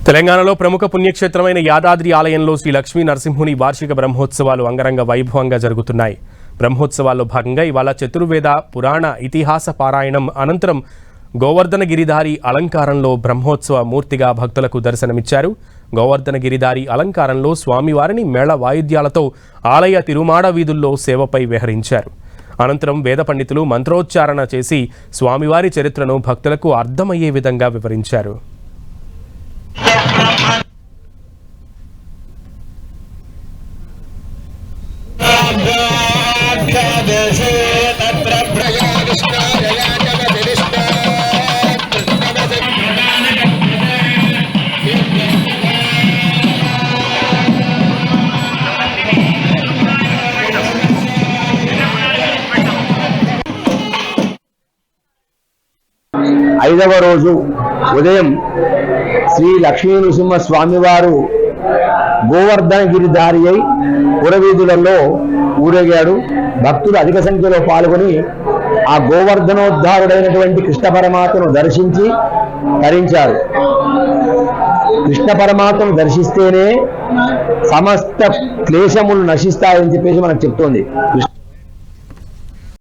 తెలంగాణలో ప్రముఖ పుణ్యక్షేత్రమైన యాదాద్రి ఆలయంలో శ్రీ లక్ష్మీ నరసింహుని వార్షిక బ్రహ్మోత్సవాలు అంగరంగ వైభవంగా జరుగుతున్నాయి. బ్రహ్మోత్సవాల్లో భాగంగా ఇవాళ చతుర్వేద పురాణ ఇతిహాస పారాయణం అనంతరం గోవర్ధన గిరిధారి అలంకారంలో బ్రహ్మోత్సవ మూర్తిగా భక్తులకు దర్శనమిచ్చారు. గోవర్ధన గిరిధారి అలంకారంలో స్వామివారిని మేళ వాయిద్యాలతో ఆలయ తిరుమాడ వీధుల్లో సేవపై విహరించారు. అనంతరం వేద పండితులు మంత్రోచ్చారణ చేసి స్వామివారి చరిత్రను భక్తులకు అర్థమయ్యే విధంగా వివరించారు. ఐదవ రోజు ఉదయం శ్రీ లక్ష్మీ నృసింహ స్వామివారు గోవర్ధన గిరిధారి అయి పురవీధులలో ఊరేగాడు. భక్తులు అధిక సంఖ్యలో పాల్గొని ఆ గోవర్ధనోద్ధారుడైనటువంటి కృష్ణ పరమాత్మను దర్శించి తరించారు. కృష్ణ పరమాత్మను దర్శిస్తేనే సమస్త క్లేశములు నశిస్తాయని చెప్పేసి మనకు చెప్తోంది.